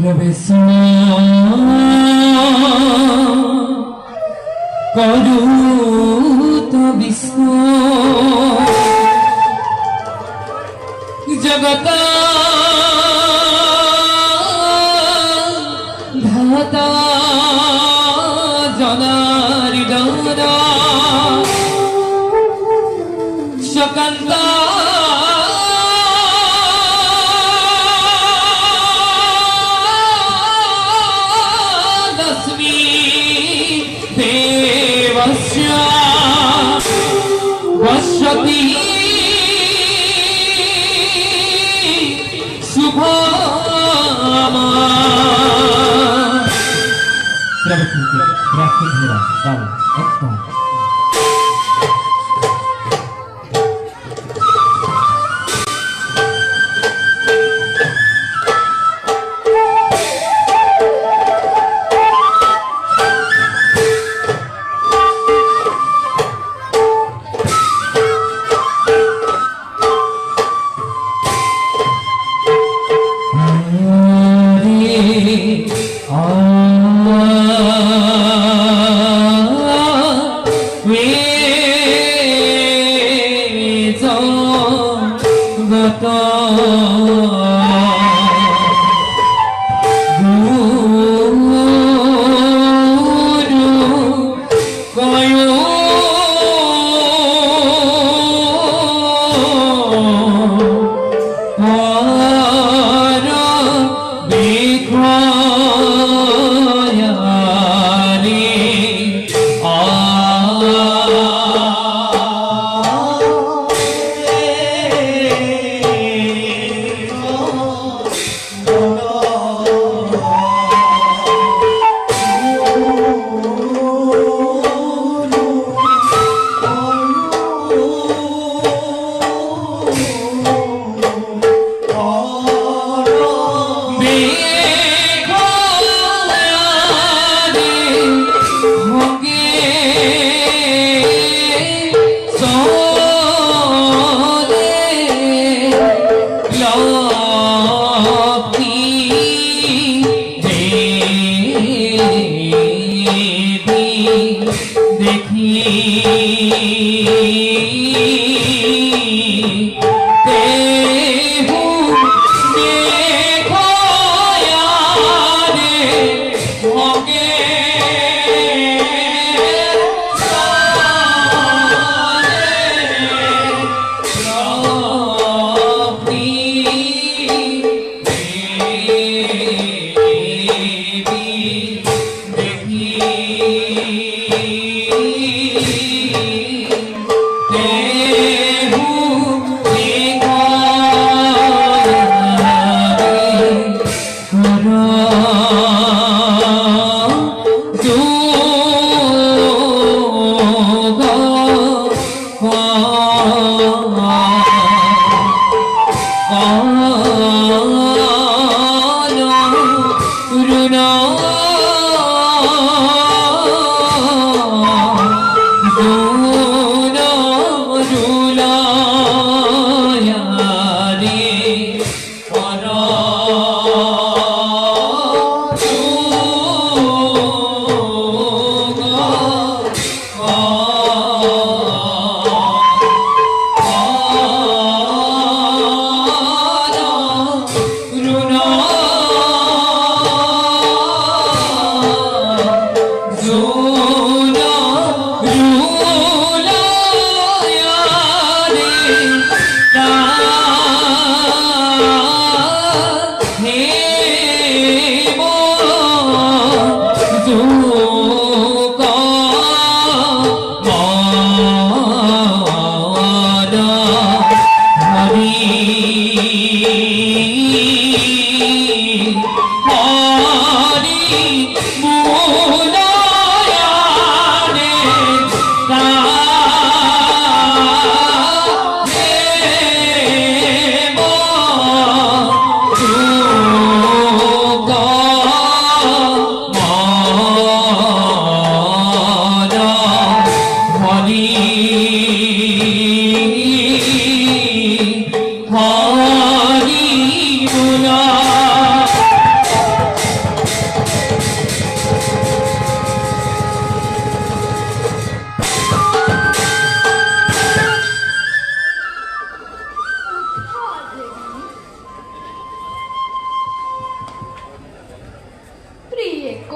प्रवेशना करूत विष्णु जगता धाता जनार्दन शकंता वशति शुभमा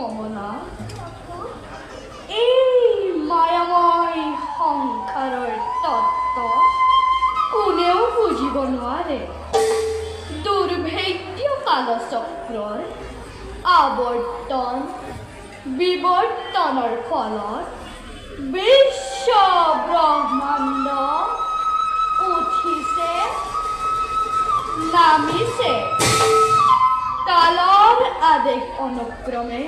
কমলা এই মায়াময় সংসাৰৰ তত্ত্ব কোনেও বুজিব নোৱাৰে দুৰ্ভেদ্য কালচক্ৰৰ আৱৰ্তন বিৱৰ্তনৰ ফলত বিশ্ব ব্ৰহ্মাণ্ড উঠিছে নামিছে কালৰ আদেশ অনুক্ৰমে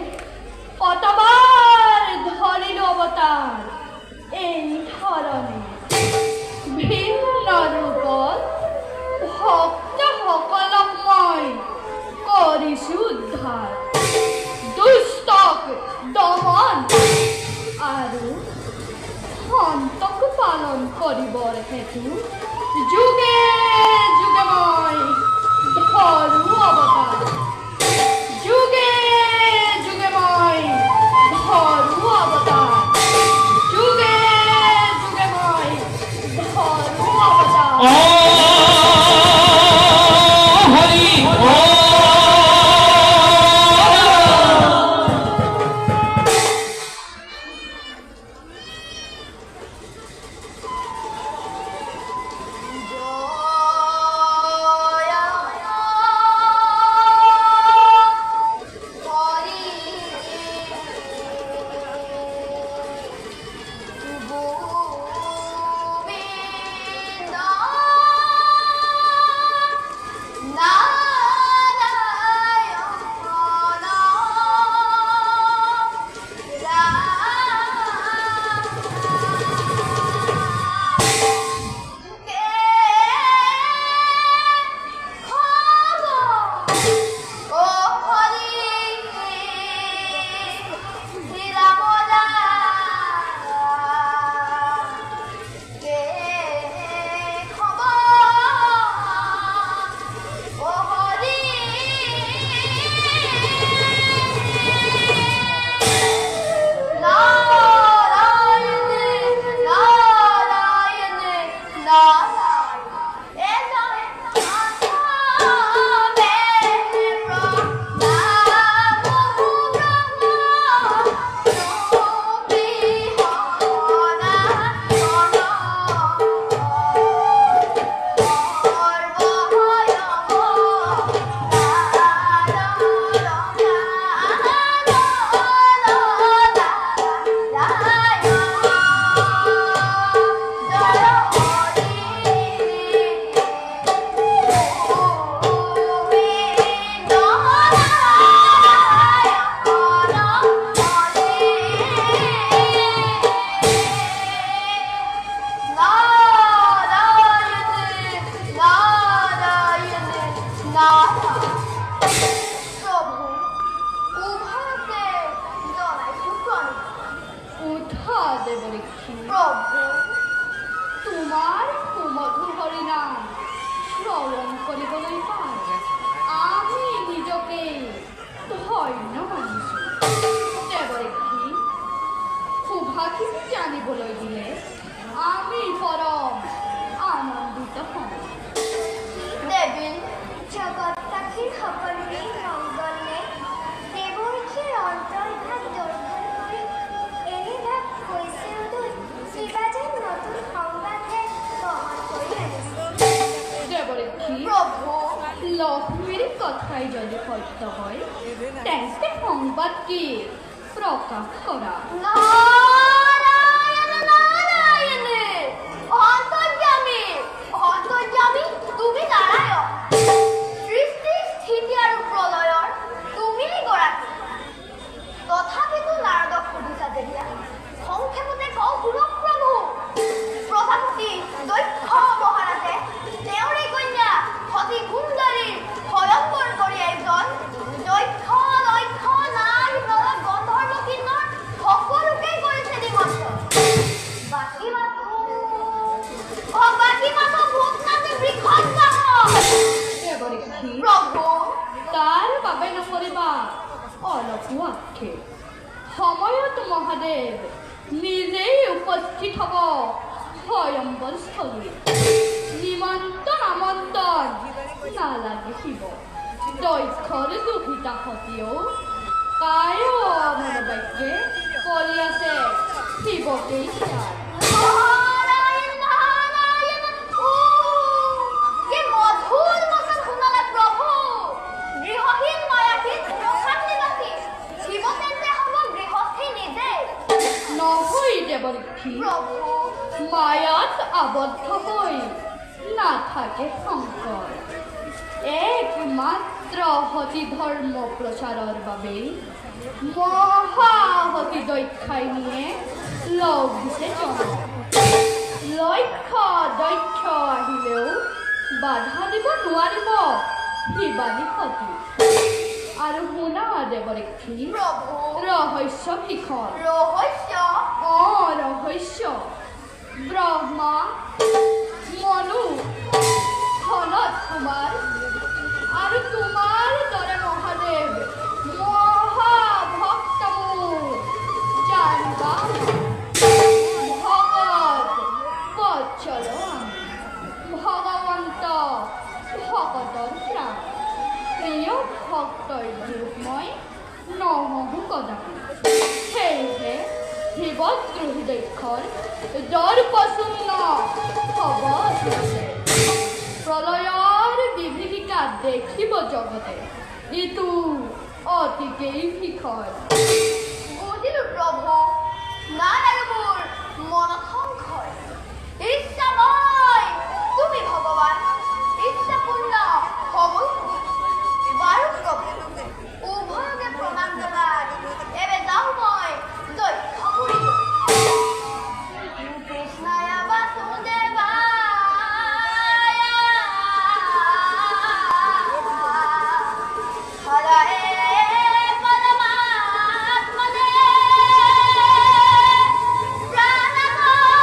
কতবাৰ ধৰিলো অৱতাৰ এই ধৰণে ভিন্ন ৰূপত ভক্তসকলক মই কৰিছো উদ্ধাৰ দুষ্টক দমন আৰু সন্তক পালন কৰিবৰ হেতু যুগে যুগে মই ধৰো অৱতাৰ যুগে যুগে মই ধৰো অৱতাৰ যুগে যুগে মই ধৰো অৱতাৰ হৰি তোমাৰ সুমধুৰ হৰিনাম শ্ৰৱণ কৰিবলৈ পাই আমি নিজকে ধন্য মানিছো দেৱৰীক্ষী সুভাষিনী জানিবলৈ দিলে আমি পৰম আনন্দিত হওঁ দেৱী জগতবাসীৰ সকলোৰে মংগলে দেৱৰীক্ষীৰ অন্তৰ্ভাগ দৰ্শন কৰি এনে ভাৱ কৈছে উদয় কিবা যেন নতুন সংবাদে গ্ৰহণ কৰি আনিছে দেৱৰীক্ষী প্ৰভু লক্ষ্মীৰ কথাই যদি সত্য হয় তেন্তে সংবাদ কি প্ৰকাশ কৰা নাৰায়ণ নাৰায়ণ অন্তৰ্যামী অন্তৰ্যামী তুমি নাৰায়ণ সৃষ্টি স্থিতি আৰু প্ৰলয়ৰ তুমি গৰাকী তথাপিতো নাৰদক সুধিছা যেতিয়া সংক্ষেপতে কওঁ গুৰু প্ৰভু প্ৰজাপতি দক্ষ মহাৰাজে তেওঁৰে কন্যা সতী সুন্দৰীৰ ভয়ংকৰ কৰি এজন দক্ষ দক্ষ নাৰী নৰক গন্ধৰ্ব কিন্নৰ সকলোকেই কৰিছে নিমন্ত্ৰণ বাকী মাথো ভূত নাচি বৃক্ষত দেৱৰীক্ষী প্ৰভু তাৰ বাবে নকৰিবা অলপো আক্ষেপ সময়ত মহাদেৱ নিজেই উপস্থিত হ'ব স্বয়ম্বৰস্থলীত নিমন্ত্ৰণ আমন্ত্ৰণ নালাগিব দক্ষৰ দুহিতা সতীয়েও কায় মনোবাক্যে কৰি আছে শিৱকেই চাই। নাৰায়ণ নাৰায়ণ ও কি মধুৰ বচন শুনালে প্ৰভু গৃহহীন মায়াহীন প্ৰশান্তিবাসী শিৱতেন্দ্ৰে হ'ব গৃহস্থী নিজে নহয় দেৱঋষি, প্ৰভু মায়াত আবদ্ধ হৈ নাথাকে শংকৰ। একমাত্ৰ সতী ধৰ্ম প্ৰচাৰৰ বাবে মহাসতী দক্ষায়নীয়ে লগ দিছে জনক। লক্ষ দক্ষ আহিলেও বাধা দিব নোৱাৰিব শিৱানী সতী। আৰু শুনা দেৱঋষি, প্ৰভু ৰহস্য কিখন? ৰহস্য ৰহস্য ব্ৰহ্মা মনু সনত কুমাৰ আৰু তোমাৰ দৰে মহাদেৱ মহাভক্ত মোৰ জানিবা ভগত বৎসল ভগৱন্ত ভকতৰ প্ৰাণ প্ৰিয় ভক্তৰ দুখ মই নহহো কদাপি। সেয়েহে শিৱদ্ৰোহী দক্ষৰ দৰ্পশূন্য হ'ব ধৰিছে। প্ৰলয়ৰ বিভীষিকা দেখিব জগতে, ইটো অতিকেই শিখৰ। বুজিলো প্ৰভু নাই আৰু মোৰ মনত সংশয় ইচ্ছাময় তুমি ভগৱান ইচ্ছাপূৰ্ণ হ'বই বাৰু প্ৰভু উভয়কে প্ৰণাম জনাই এবে যাওঁ মই দক্ষপুৰীলৈ। কৃষ্ণায় বাসুদেৱায় হৰয়ে পৰমাত্মনে প্ৰণমামি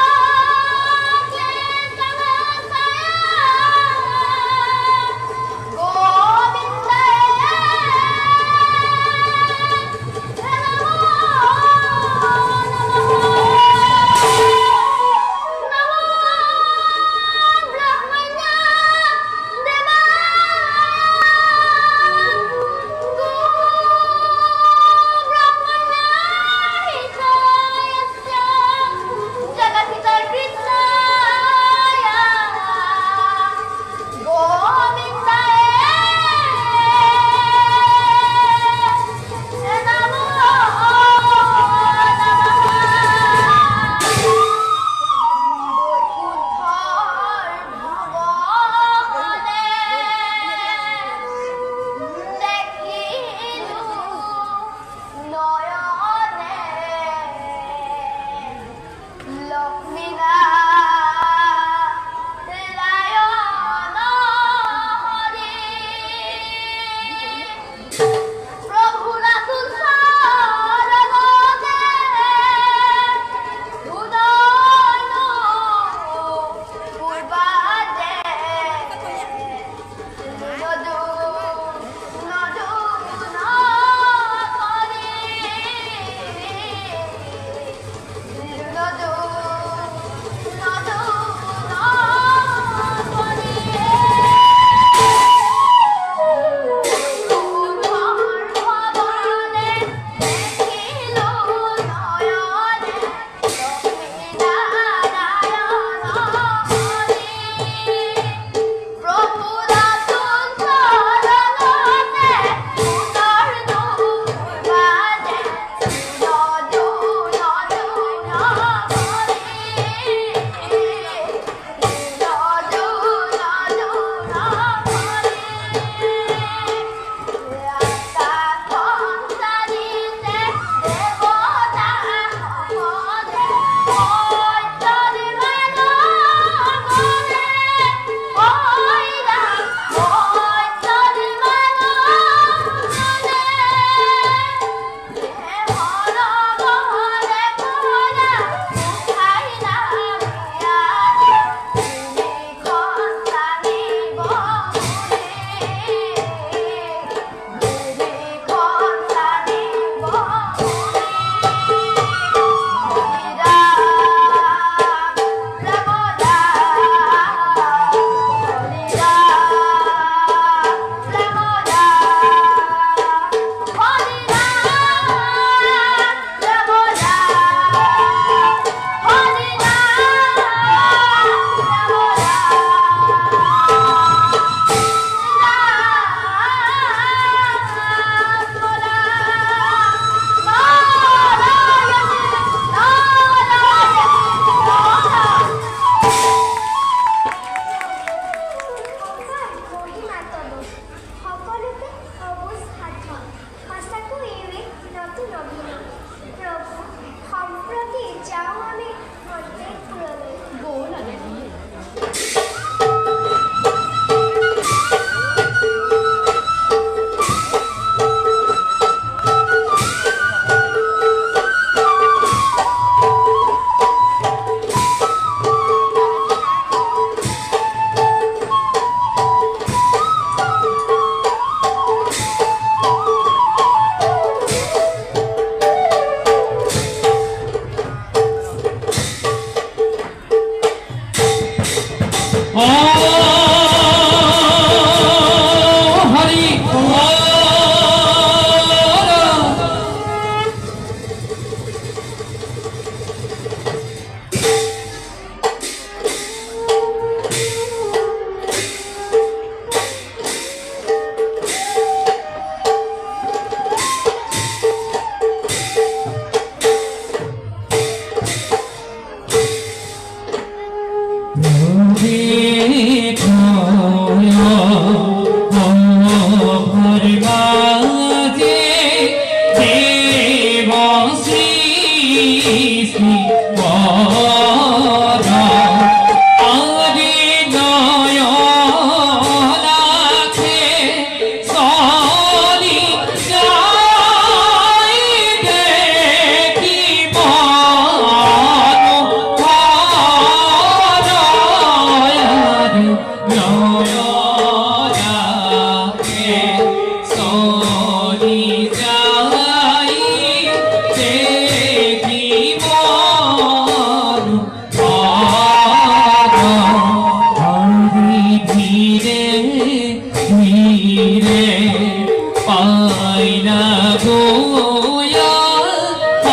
পাই না গোয়া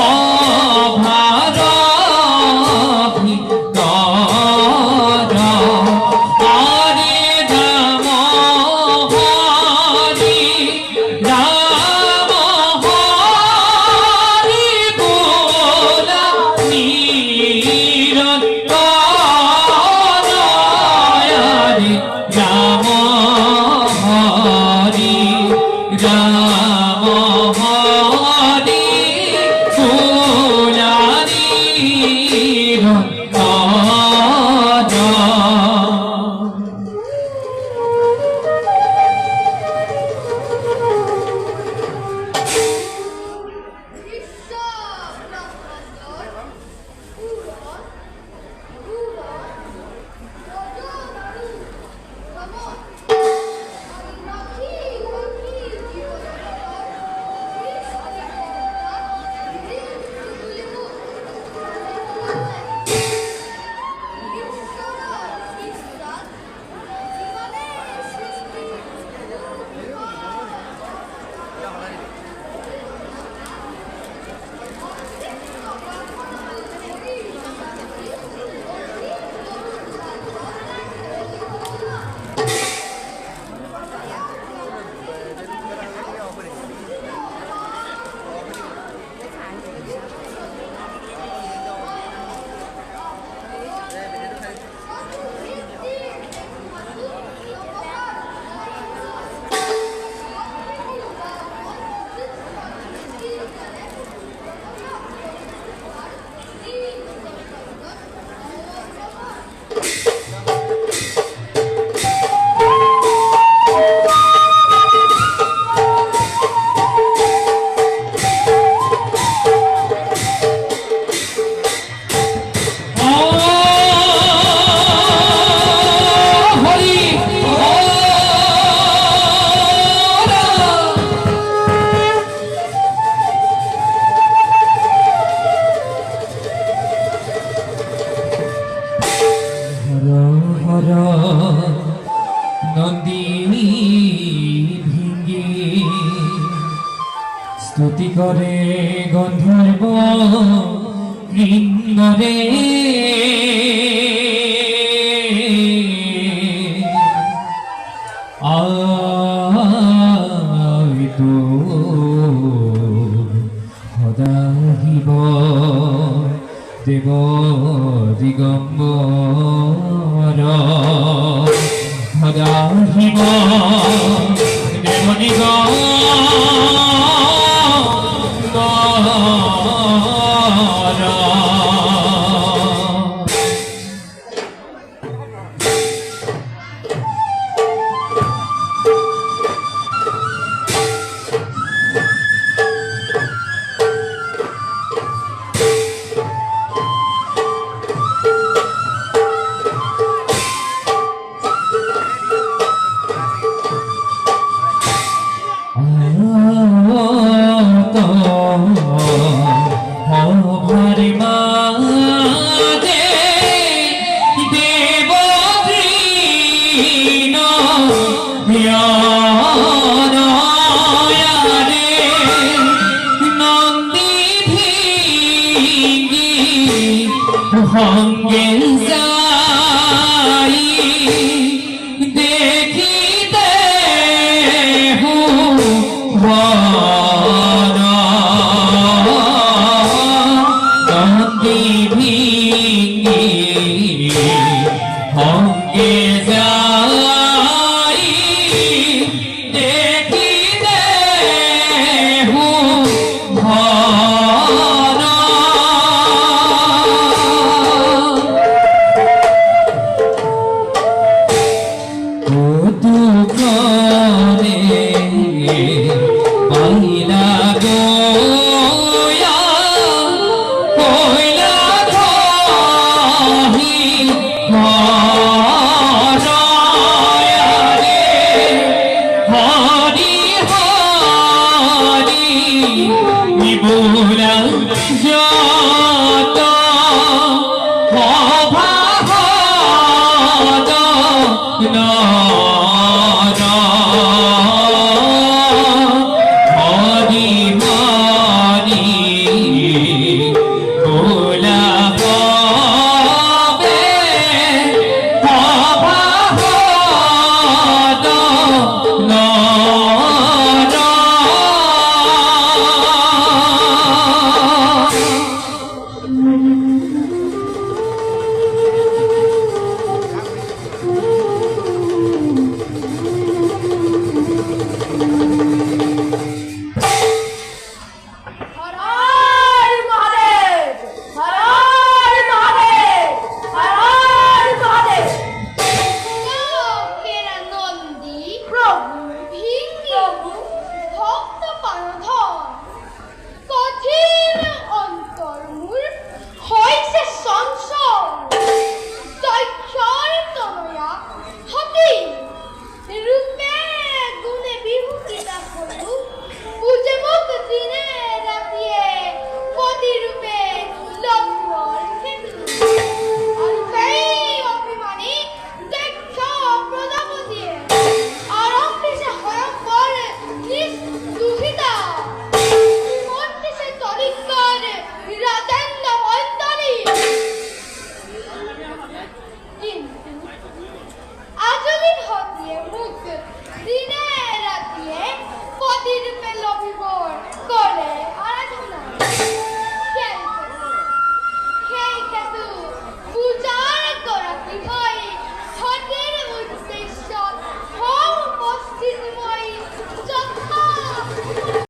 অভার ভিতর আরে রাম হরি রাম হরি গোলা নিরন্তর হরি রাম হরি রাম হরি গোলা নিরন্তর নন্দিনী ভিঙ্গে স্তুতি করে গন্ধর্ব কিঙ্গরে আইতো সদাহিব দেব দিগম্বর সদাহিব দেব দিগম্বর হরি মা দে দেব দীন রে নন্দী ভিঙ্গি ভঙ্গে যাই দেখিতে হু